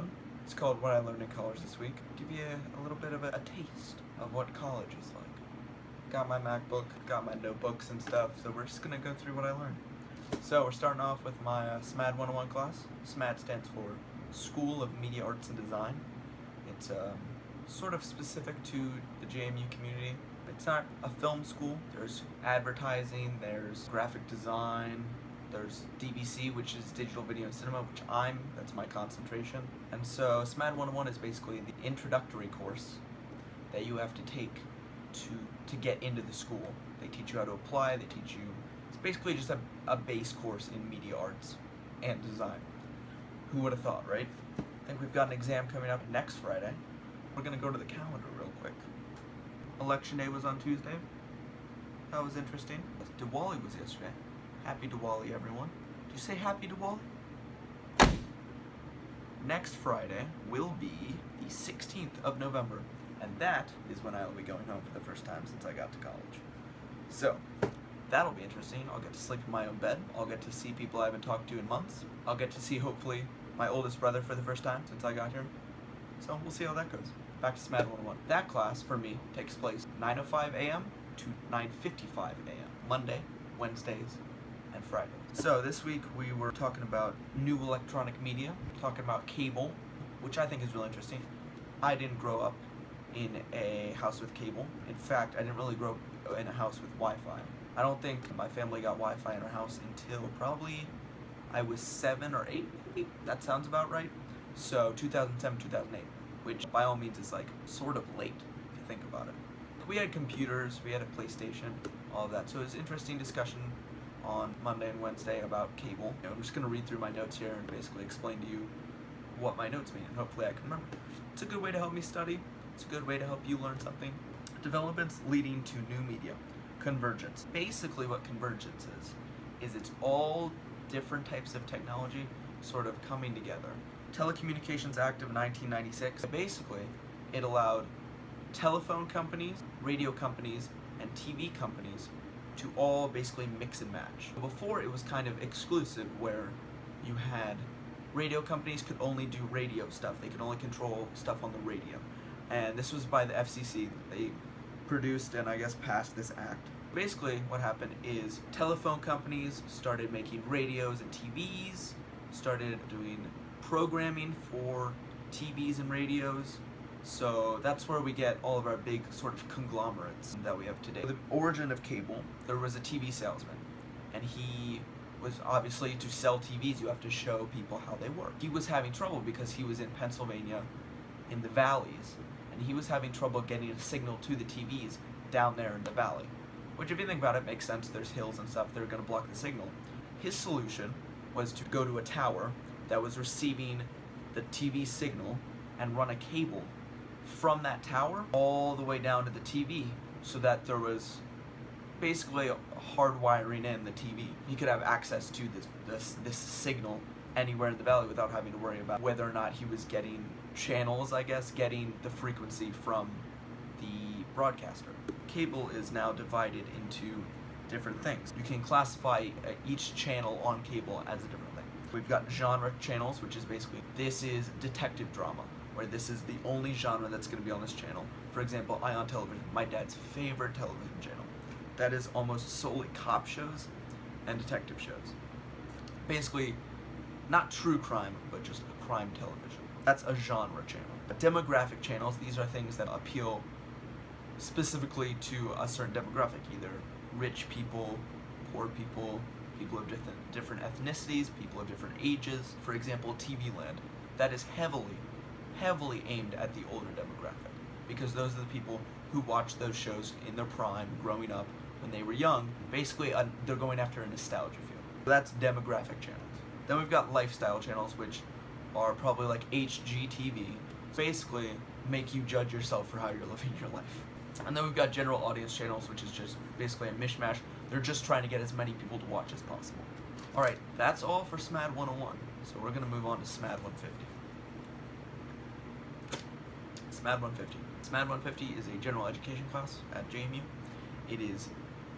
doing. It's called What I Learned in College This Week. Give you a little bit of a taste of what college is like. Got my MacBook, got my notebooks and stuff, so we're just gonna go through what I learned. So we're starting off with my SMAD 101 class. SMAD stands for School of Media Arts and Design. It's sort of specific to the JMU community. It's not a film school. There's advertising, there's graphic design, there's DVC, which is digital video and cinema, which that's my concentration. And so SMAD 101 is basically the introductory course that you have to take to get into the school. They teach you how to apply, they teach you, it's basically just a base course in media arts and design. Who would have thought, right? I think we've got an exam coming up next Friday. We're gonna go to the calendar real quick. Election day was on Tuesday. That was interesting. Diwali was yesterday. Happy Diwali, everyone. Do you say Happy Diwali? Next Friday will be the 16th of November, and that is when I will be going home for the first time since I got to college. So, that'll be interesting. I'll get to sleep in my own bed. I'll get to see people I haven't talked to in months. I'll get to see, hopefully, my oldest brother for the first time since I got here. So, we'll see how that goes. Back to SMAD 101. That class, for me, takes place 9:05 a.m. to 9:55 a.m. Monday, Wednesdays, and Fridays. So this week we were talking about new electronic media, talking about cable, which I think is really interesting. I didn't grow up in a house with cable. In fact, I didn't really grow up in a house with Wi-Fi. I don't think my family got Wi-Fi in our house until probably I was 7 or 8, maybe? That sounds about right. So 2007, 2008. Which by all means is like sort of late if you think about it. We had computers, we had a PlayStation, all of that. So it was an interesting discussion on Monday and Wednesday about cable. I'm just going to read through my notes here and basically explain to you what my notes mean, and hopefully I can remember. It's a good way to help me study. It's a good way to help you learn something. Developments leading to new media. Convergence. Basically what convergence is it's all different types of technology sort of coming together. Telecommunications Act of 1996. Basically, it allowed telephone companies, radio companies, and TV companies to all basically mix and match. Before, it was kind of exclusive, where you had radio companies could only do radio stuff. They could only control stuff on the radio. And this was by the FCC. They produced and I guess passed this act. Basically, what happened is telephone companies started making radios and TVs, started doing programming for TVs and radios, so that's where we get all of our big sort of conglomerates that we have today. The origin of cable, there was a TV salesman, and he was obviously, to sell TVs you have to show people how they work. He was having trouble because he was in Pennsylvania in the valleys, and he was having trouble getting a signal to the TVs down there in the valley, which if you think about it makes sense. There's hills and stuff that are going to block the signal. His solution was to go to a tower that was receiving the TV signal and run a cable from that tower all the way down to the TV, so that there was basically hardwiring in the TV. He could have access to this signal anywhere in the valley without having to worry about whether or not he was getting channels, I guess, getting the frequency from the broadcaster. Cable is now divided into different things. You can classify each channel on cable as a different thing. We've got genre channels, which is basically, this is detective drama, where this is the only genre that's going to be on this channel. For example, Ion Television, my dad's favorite television channel. That is almost solely cop shows and detective shows. Basically, not true crime, but just crime television. That's a genre channel. Demographic channels, these are things that appeal specifically to a certain demographic, either rich people, poor people, people of different ethnicities, people of different ages. For example, TV Land. That is heavily aimed at the older demographic, because those are the people who watch those shows in their prime, growing up when they were young. Basically, they're going after a nostalgia feel. So that's demographic channels. Then we've got lifestyle channels, which are probably like HGTV. Basically, make you judge yourself for how you're living your life. And then we've got general audience channels, which is just basically a mishmash. They're just trying to get as many people to watch as possible. Alright, that's all for SMAD 101. So we're going to move on to SMAD 150. SMAD 150. SMAD 150 is a general education class at JMU. It is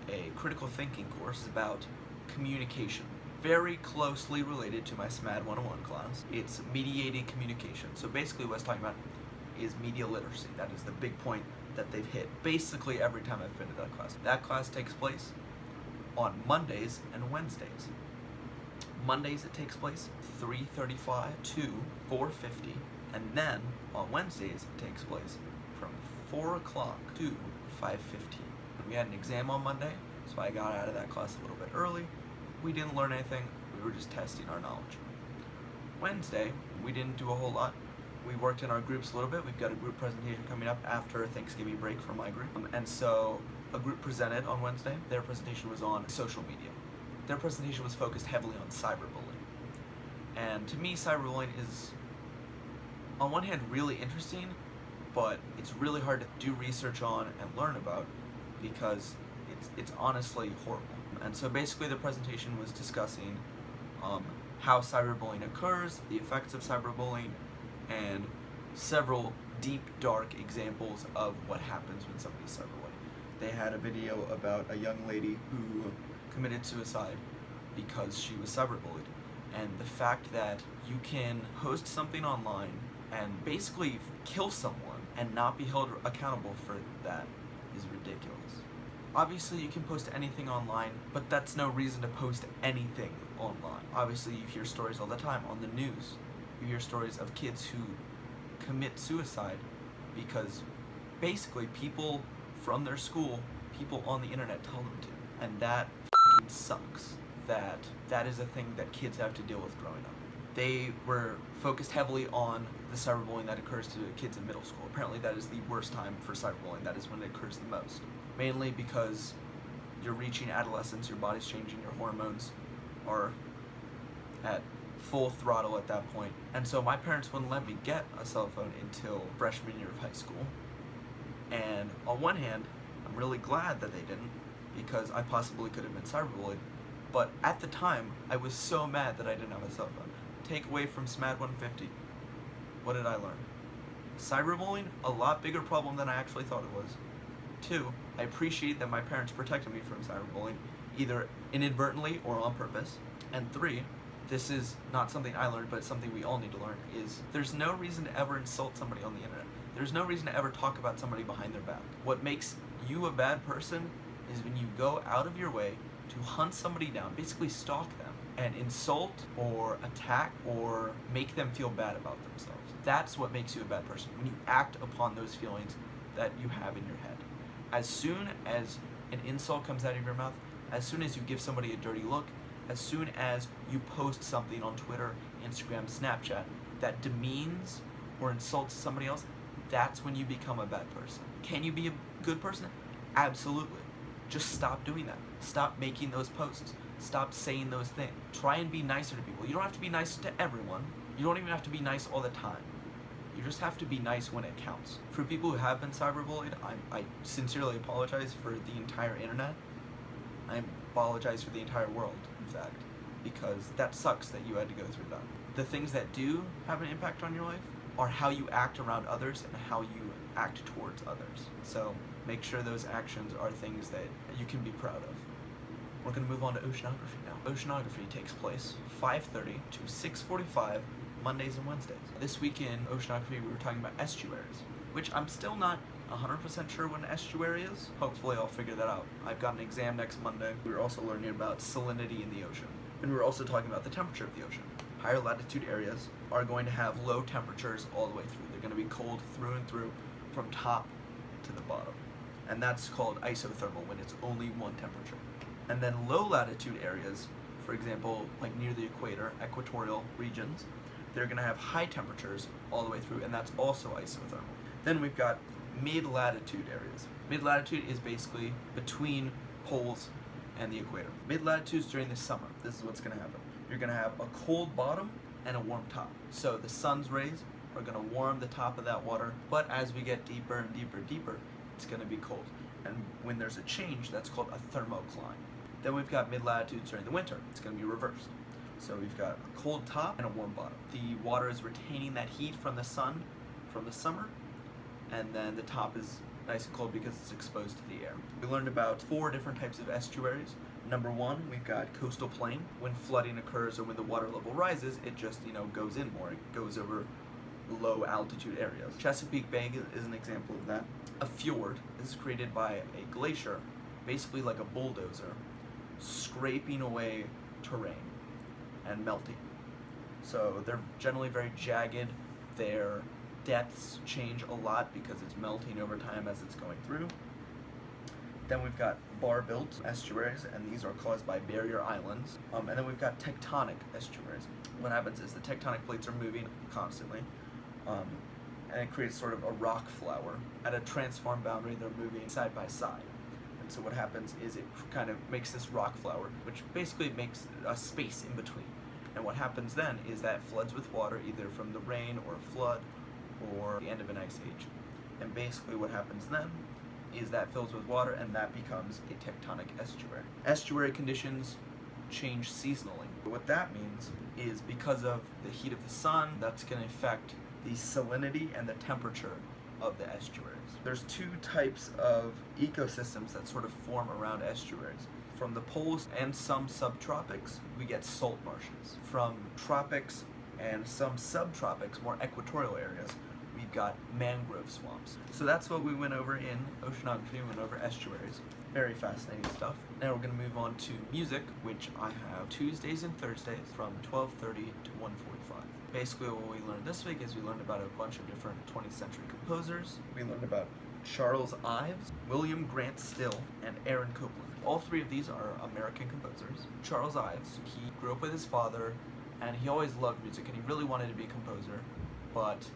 a critical thinking course about communication. very closely related to my SMAD 101 class. It's mediated communication. So basically what it's talking about is media literacy. That is the big point that they've hit basically every time I've been to that class. That class takes place on Mondays and Wednesdays. Mondays it takes place 3:35 to 4:50, and then on Wednesdays it takes place from 4 o'clock to 5:15. We had an exam on Monday, so I got out of that class a little bit early. We didn't learn anything, we were just testing our knowledge. Wednesday, we didn't do a whole lot. We worked in our groups a little bit. We've got a group presentation coming up after Thanksgiving break for my group. And so a group presented on Wednesday. Their presentation was on social media. Their presentation was focused heavily on cyberbullying. And to me, cyberbullying is, on one hand, really interesting, but it's really hard to do research on and learn about because it's honestly horrible. And so basically the presentation was discussing how cyberbullying occurs, the effects of cyberbullying, and several deep, dark examples of what happens when somebody's cyberbullied. They had a video about a young lady who committed suicide because she was cyberbullied. And the fact that you can post something online and basically kill someone and not be held accountable for that is ridiculous. Obviously you can post anything online, but that's no reason to post anything online. Obviously you hear stories all the time on the news. You hear stories of kids who commit suicide because basically people from their school, people on the internet tell them to. And that f***ing sucks. That is a thing that kids have to deal with growing up. They were focused heavily on the cyberbullying that occurs to kids in middle school. Apparently that is the worst time for cyberbullying. That is when it occurs the most. Mainly because you're reaching adolescence, your body's changing, your hormones are at full throttle at that point. And so my parents wouldn't let me get a cell phone until freshman year of high school. And on one hand, I'm really glad that they didn't, because I possibly could have been cyberbullied. But at the time, I was so mad that I didn't have a cell phone. Take away from SMAD 150, what did I learn? Cyberbullying, a lot bigger problem than I actually thought it was. 2, I appreciate that my parents protected me from cyberbullying, either inadvertently or on purpose. And 3, this is not something I learned, but it's something we all need to learn, is there's no reason to ever insult somebody on the internet. There's no reason to ever talk about somebody behind their back. What makes you a bad person is when you go out of your way to hunt somebody down, basically stalk them, and insult or attack or make them feel bad about themselves. That's what makes you a bad person, when you act upon those feelings that you have in your head. As soon as an insult comes out of your mouth, as soon as you give somebody a dirty look, as soon as you post something on Twitter, Instagram, Snapchat that demeans or insults somebody else, that's when you become a bad person. Can you be a good person? Absolutely. Just stop doing that. Stop making those posts. Stop saying those things. Try and be nicer to people. You don't have to be nice to everyone. You don't even have to be nice all the time. You just have to be nice when it counts. For people who have been cyberbullied, I sincerely apologize for the entire internet. I apologize for the entire world, in fact, because that sucks that you had to go through that. The things that do have an impact on your life are how you act around others and how you act towards others. So make sure those actions are things that you can be proud of. We're going to move on to oceanography now. Oceanography takes place 5:30 to 6:45 Mondays and Wednesdays. This week in oceanography we were talking about estuaries, which I'm still not 100% sure what an estuary is. Hopefully I'll figure that out. I've got an exam next Monday. We were also learning about salinity in the ocean. And we were also talking about the temperature of the ocean. Higher latitude areas are going to have low temperatures all the way through. They're going to be cold through and through from top to the bottom. And that's called isothermal, when it's only one temperature. And then low latitude areas, for example, like near the equator, equatorial regions, they're going to have high temperatures all the way through, and that's also isothermal. Then we've got mid-latitude areas. Mid-latitude is basically between poles and the equator. Mid-latitudes during the summer, this is what's going to happen. You're going to have a cold bottom and a warm top. So the sun's rays are going to warm the top of that water, but as we get deeper and deeper, it's going to be cold. And when there's a change, that's called a thermocline. Then we've got mid-latitudes during the winter. It's going to be reversed. So we've got a cold top and a warm bottom. The water is retaining that heat from the sun from the summer, and then the top is nice and cold because it's exposed to the air. We learned about 4 different types of estuaries. Number 1, we've got coastal plain. When flooding occurs or when the water level rises, it just, goes in more. It goes over low altitude areas. Chesapeake Bay is an example of that. A fjord is created by a glacier, basically like a bulldozer, scraping away terrain and melting. So they're generally very jagged. Their depths change a lot because it's melting over time as it's going through. Then we've got bar-built estuaries, and these are caused by barrier islands. And then we've got tectonic estuaries. What happens is the tectonic plates are moving constantly, and it creates sort of a rock flower. At a transform boundary, they're moving side by side. And so what happens is it kind of makes this rock flower, which basically makes a space in between. And what happens then is that floods with water, either from the rain or a flood or the end of an ice age. And basically what happens then is that fills with water, and that becomes a tectonic estuary. Estuary conditions change seasonally. What that means is because of the heat of the sun, that's going to affect the salinity and the temperature of the estuaries. There's 2 types of ecosystems that sort of form around estuaries. From the poles and some subtropics, we get salt marshes. From tropics and some subtropics, more equatorial areas, we've got mangrove swamps. So that's what we went over in oceanography. We went over estuaries. Very fascinating stuff. Now we're going to move on to music, which I have Tuesdays and Thursdays from 12:30 to 1:45. Basically what we learned this week is we learned about a bunch of different 20th century composers. We learned about Charles Ives, William Grant Still, and Aaron Copland. All 3 of these are American composers. Charles Ives, he grew up with his father, and he always loved music, and he really wanted to be a composer, but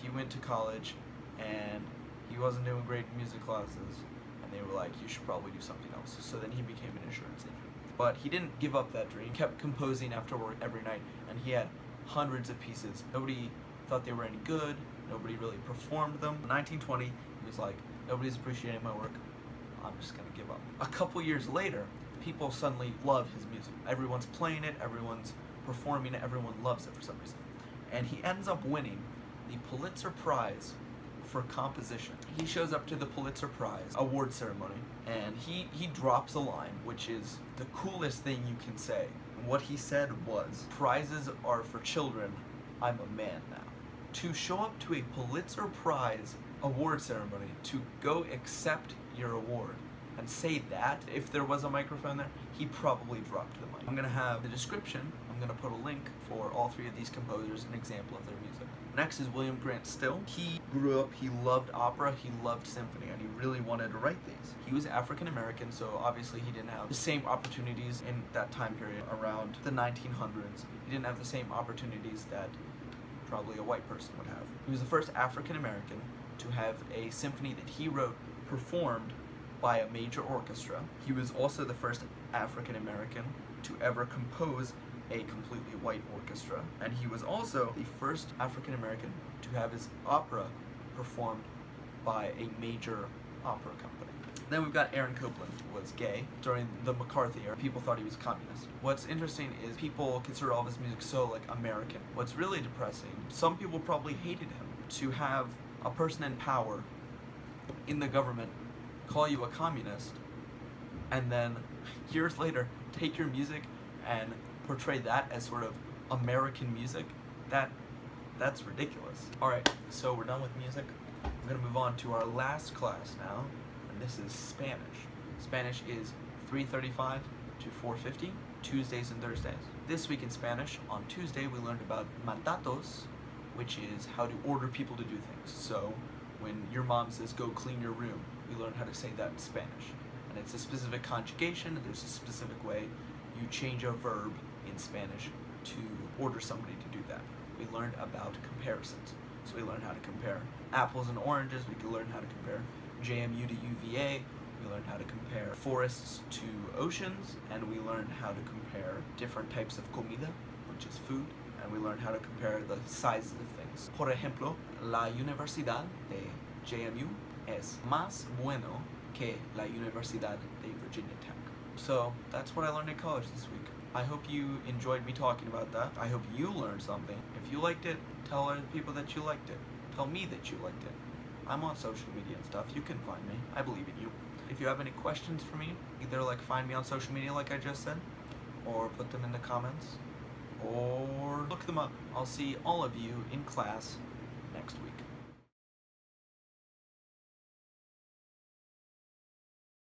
he went to college, and he wasn't doing great in music classes, and they were like, you should probably do something else. So then he became an insurance agent. But he didn't give up that dream. He kept composing after work every night, and he had hundreds of pieces. Nobody thought they were any good. Nobody really performed them. In 1920, he was like, nobody's appreciating my work. I'm just gonna give up. A couple years later, people suddenly love his music. Everyone's playing it, everyone's performing it, everyone loves it for some reason. And he ends up winning the Pulitzer Prize for composition. He shows up to the Pulitzer Prize award ceremony, and he drops a line, which is the coolest thing you can say. What he said was, prizes are for children, I'm a man now. To show up to a Pulitzer Prize award ceremony, to go accept your award and say that, if there was a microphone there, he probably dropped the mic. I'm gonna have the description, I'm gonna put a link for all 3 of these composers, an example of their music. Next is William Grant Still. He grew up, he loved opera, he loved symphony, and he really wanted to write these. He was African American, so obviously he didn't have the same opportunities in that time period around the 1900s. He didn't have the same opportunities that probably a white person would have. He was the first African American to have a symphony that he wrote performed by a major orchestra. He was also the first African American to ever compose a completely white orchestra, and he was also the first African American to have his opera performed by a major opera company. Then we've got Aaron Copland, who was gay during the McCarthy era. People thought he was communist. What's interesting is people consider all of his music so American. What's really depressing, some people probably hated him. To have a person in power in the government call you a communist, and then years later take your music and portray that as sort of American music, that's ridiculous. Alright, so we're done with music. We're gonna move on to our last class now, and this is Spanish. Spanish is 3:35 to 4:50, Tuesdays and Thursdays. This week in Spanish, on Tuesday we learned about mandatos, which is how to order people to do things. So when your mom says go clean your room, we learn how to say that in Spanish. And it's a specific conjugation, there's a specific way you change a verb in Spanish to order somebody to do that. We learned about comparisons. So we learned how to compare apples and oranges, we could learn how to compare JMU to UVA, we learned how to compare forests to oceans, and we learned how to compare different types of comida, which is food, and we learned how to compare the sizes of things. Por ejemplo, la Universidad de JMU es más bueno que la Universidad de Virginia Tech. So that's what I learned in college this week. I hope you enjoyed me talking about that. I hope you learned something. If you liked it, tell other people that you liked it. Tell me that you liked it. I'm on social media and stuff. You can find me. I believe in you. If you have any questions for me, either like find me on social media like I just said, or put them in the comments, or look them up. I'll see all of you in class next week.